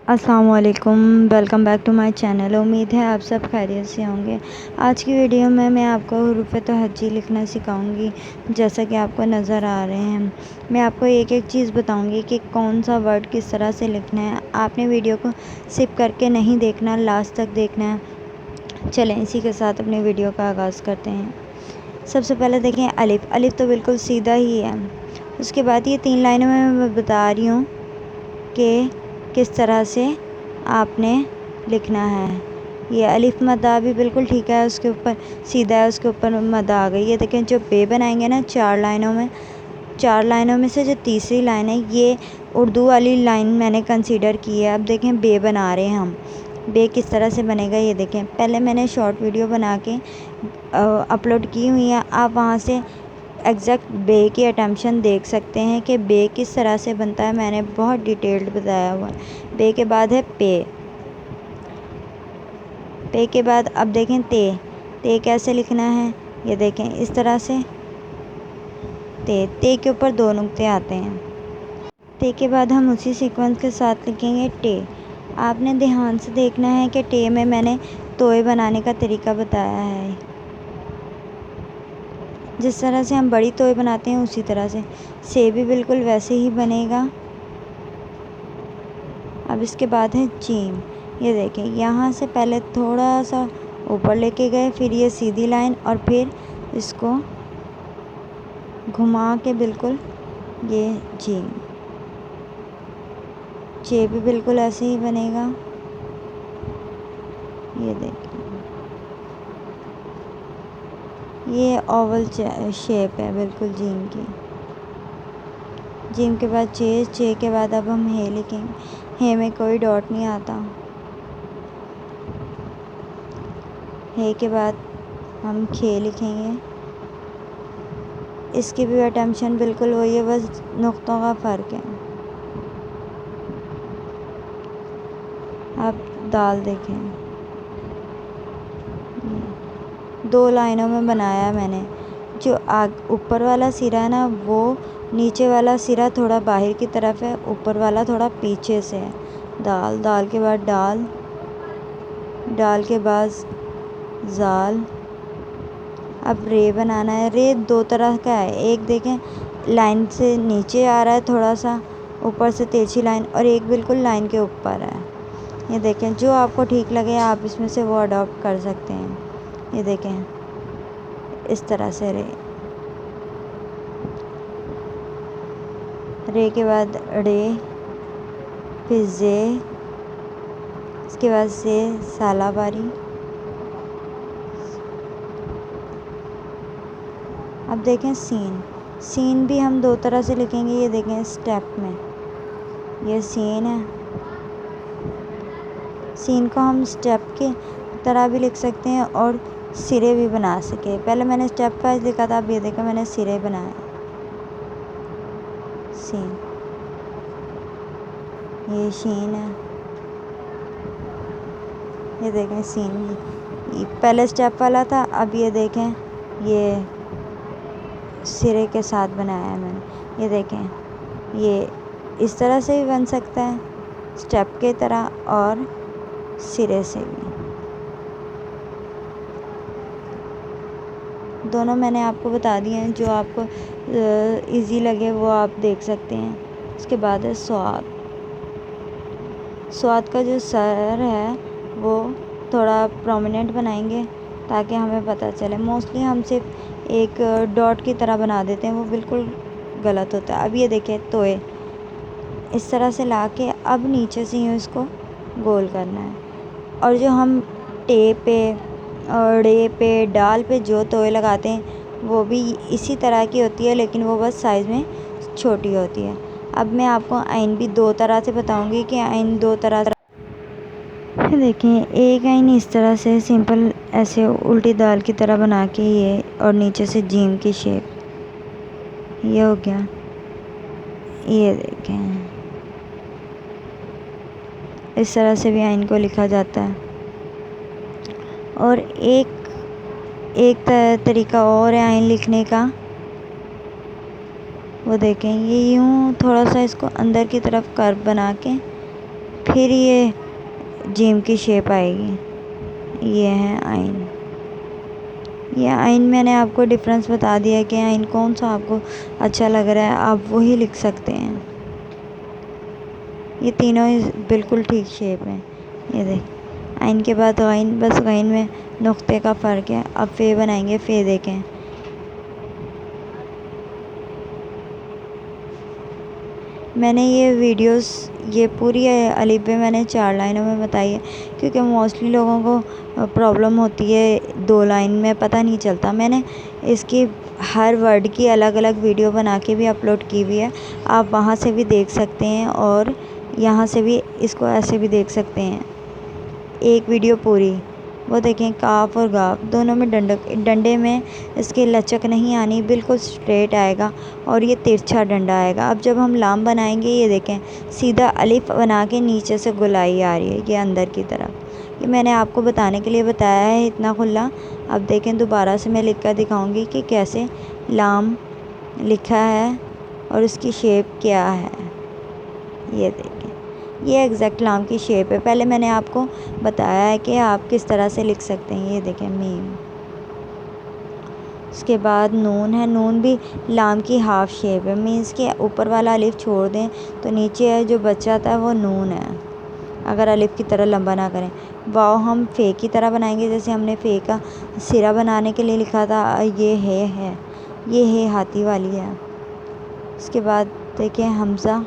अस्सलाम वालेकुम, welcome back to my channel. उम्मीद है आप सब खैरियत से होंगे। आज की वीडियो में मैं आपको हुरूफ़ तहज्जी लिखना सिखाऊंगी, जैसा कि आपको नज़र आ रहे हैं। मैं आपको एक एक चीज़ बताऊंगी कि कौन सा वर्ड किस तरह से लिखना है। आपने वीडियो को स्किप करके नहीं देखना, लास्ट तक देखना है। चलें इसी के साथ अपनी वीडियो का आगाज़ करते हैं। सबसे पहले देखें अलिफ़। अलिफ़ तो बिल्कुल सीधा ही है। उसके बाद ये 3 लाइनों में मैं बता रही हूँ कि किस तरह से आपने लिखना है। ये अलिफ मद्दा भी बिल्कुल ठीक है, उसके ऊपर सीधा है, उसके ऊपर मद्दा आ गई। ये देखें जो बे बनाएंगे ना 4 लाइनों में से जो तीसरी लाइन है, ये उर्दू वाली लाइन मैंने कंसीडर की है। अब देखें बे बना रहे हैं हम। बे किस तरह से बनेगा ये देखें। पहले मैंने शॉर्ट वीडियो बना के अपलोड की हुई है, आप वहाँ से एग्जैक्ट बे की अटेम्पशन देख सकते हैं कि बे किस तरह से बनता है। मैंने बहुत डिटेल्ड बताया हुआ है। बे के बाद है पे। पे के बाद अब देखें ते कैसे लिखना है, ये देखें इस तरह से। ते के ऊपर 2 नुक्ते आते हैं। ते के बाद हम उसी सीक्वेंस के साथ लिखेंगे टे। आपने ध्यान से देखना है कि टे में मैंने तोय बनाने का तरीका बताया है। जिस तरह से हम बड़ी तोय बनाते हैं उसी तरह से भी बिल्कुल वैसे ही बनेगा। अब इसके बाद है जीम। ये देखें यहाँ से पहले थोड़ा सा ऊपर लेके गए, फिर ये सीधी लाइन और फिर इसको घुमा के बिल्कुल ये जीम। जे भी बिल्कुल ऐसे ही बनेगा। ये देखें ये ओवल शेप है बिल्कुल जीम की। जीम के बाद चे के बाद अब हम हे लिखेंगे। हे में कोई डॉट नहीं आता। हे के बाद हम खे लिखेंगे। इसकी भी अटेम्पशन बिल्कुल वही है, बस नुक्तों का फ़र्क है। अब दाल देखें, 2 लाइनों में बनाया मैंने। जो ऊपर वाला सिरा है ना, वो नीचे वाला सिरा थोड़ा बाहर की तरफ है, ऊपर वाला थोड़ा पीछे से है। दाल के बाद डाल के बाद जाल। अब रे बनाना है। रे 2 तरह का है, एक देखें लाइन से नीचे आ रहा है थोड़ा सा, ऊपर से तिरछी लाइन, और एक बिल्कुल लाइन के ऊपर है। ये देखें जो आपको ठीक लगे आप इसमें से वो अडॉप्ट कर सकते हैं। ये देखें इस तरह से रे के बाद रे, फिर जे, इसके बाद से सालाबारी। अब देखें सीन भी हम 2 तरह से लिखेंगे। ये देखें स्टेप में ये सीन है। सीन को हम स्टेप के तरह भी लिख सकते हैं और सिरे भी बना सके। पहले मैंने स्टेप वाइज लिखा था, अब ये देखा मैंने सिरे बनाया। सीन, ये शीन है। ये देखें सीन ये पहले स्टेप वाला था, अब ये देखें ये सिरे के साथ बनाया है मैंने। ये देखें ये इस तरह से भी बन सकता है, स्टेप के तरह और सिरे से भी। दोनों मैंने आपको बता दिए हैं, जो आपको इजी लगे वो आप देख सकते हैं। उसके बाद है स्वाद का जो सर है वो थोड़ा प्रोमिनेंट बनाएंगे ताकि हमें पता चले। मोस्टली हम सिर्फ एक डॉट की तरह बना देते हैं, वो बिल्कुल गलत होता है। अब ये देखें तोय इस तरह से ला के अब नीचे से यूँ इसको गोल करना है। और जो हम टे पे और रे पे डाल पे जो तोय लगाते हैं वो भी इसी तरह की होती है, लेकिन वो बस साइज़ में छोटी होती है। अब मैं आपको आइन भी 2 तरह से बताऊंगी कि आइन 2 तरह देखें। एक आइन इस तरह से सिंपल ऐसे उल्टी दाल की तरह बना के ये, और नीचे से जीम की शेप, ये हो गया। ये देखें इस तरह से भी आइन को लिखा जाता है। और एक तरीका और है आइन लिखने का, वो देखें ये यूँ थोड़ा सा इसको अंदर की तरफ कर्व बना के फिर ये जीम की शेप आएगी। ये है आइन। ये आइन मैंने आपको डिफरेंस बता दिया है कि आइन कौन सा आपको अच्छा लग रहा है, आप वही लिख सकते हैं। ये तीनों ही बिल्कुल ठीक शेप है। ये देख, आइन के बाद गाइन, बस गाइन में नुक्ते का फ़र्क है। अब फे बनाएंगे। फे देखें, मैंने ये वीडियोस, ये पूरी अलिफ बे मैंने 4 लाइनों में बताई है, क्योंकि मोस्टली लोगों को प्रॉब्लम होती है 2 लाइन में, पता नहीं चलता। मैंने इसकी हर वर्ड की अलग अलग वीडियो बना के भी अपलोड की हुई है, आप वहाँ से भी देख सकते हैं और यहाँ से भी इसको ऐसे भी देख सकते हैं। एक वीडियो पूरी, वो देखें, काफ और गाफ दोनों में डंडे में इसके लचक नहीं आनी, बिल्कुल स्ट्रेट आएगा और ये तिरछा डंडा आएगा। अब जब हम लाम बनाएंगे, ये देखें, सीधा अलिफ बना के नीचे से गोलाई आ रही है, ये अंदर की तरफ। ये मैंने आपको बताने के लिए बताया है इतना खुला। अब देखें, दोबारा से मैं लिख कर दिखाऊँगी कि कैसे लाम लिखा है और उसकी शेप क्या है। ये देखें, ये एग्जैक्ट लाम की शेप है। पहले मैंने आपको बताया है कि आप किस तरह से लिख सकते हैं। ये देखें, मीम, उसके बाद नून है। नून भी लाम की हाफ शेप है, मीन्स के ऊपर वाला अलिफ छोड़ दें तो नीचे जो बचा था वो नून है, अगर अलिफ की तरह लंबा ना करें। वाव हम फ़े की तरह बनाएंगे, जैसे हमने फ़े का सिरा बनाने के लिए लिखा था। ये है, ये है हाथी वाली है। उसके बाद देखें हमज़ा।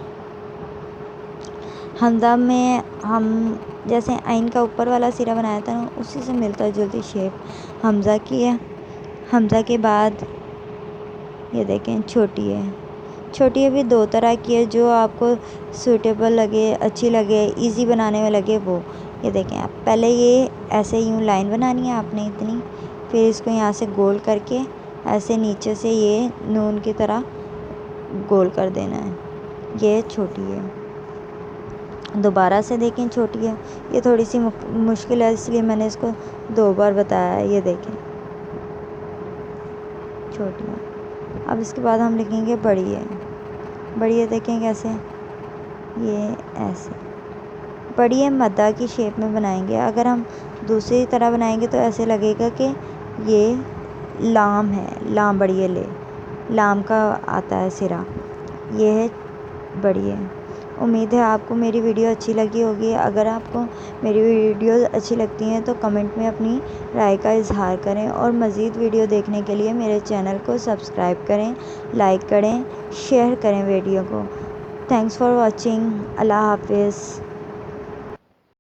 हमज़ा में हम जैसे आइन का ऊपर वाला सिरा बनाया था ना, उसी से मिलता जुलती शेप हमज़ा की है। हमज़ा के बाद ये देखें, छोटी है। छोटी है भी 2 तरह की है, जो आपको सूटेबल लगे, अच्छी लगे, इजी बनाने में लगे वो। ये देखें, आप पहले ये ऐसे यूँ लाइन बनानी है आपने इतनी, फिर इसको यहाँ से गोल करके ऐसे नीचे से ये नून की तरह गोल कर देना है। ये छोटी है। दोबारा से देखें, छोटी है। ये थोड़ी सी मुश्किल है, इसलिए मैंने इसको 2 बार बताया है। ये देखें, छोटी है। अब इसके बाद हम लिखेंगे बड़ी है। बड़ी है देखें कैसे, ये ऐसे। बड़ी है मद्दा की शेप में बनाएंगे। अगर हम दूसरी तरह बनाएंगे तो ऐसे लगेगा कि ये लाम है, लाम बड़ी है, ले लाम का आता है सिरा। ये है बड़ी है। उम्मीद है आपको मेरी वीडियो अच्छी लगी होगी। अगर आपको मेरी वीडियो अच्छी लगती हैं तो कमेंट में अपनी राय का इजहार करें और मज़ीद वीडियो देखने के लिए मेरे चैनल को सब्सक्राइब करें, लाइक करें, शेयर करें वीडियो को। Thanks for watching. अल्लाह हाफिज़।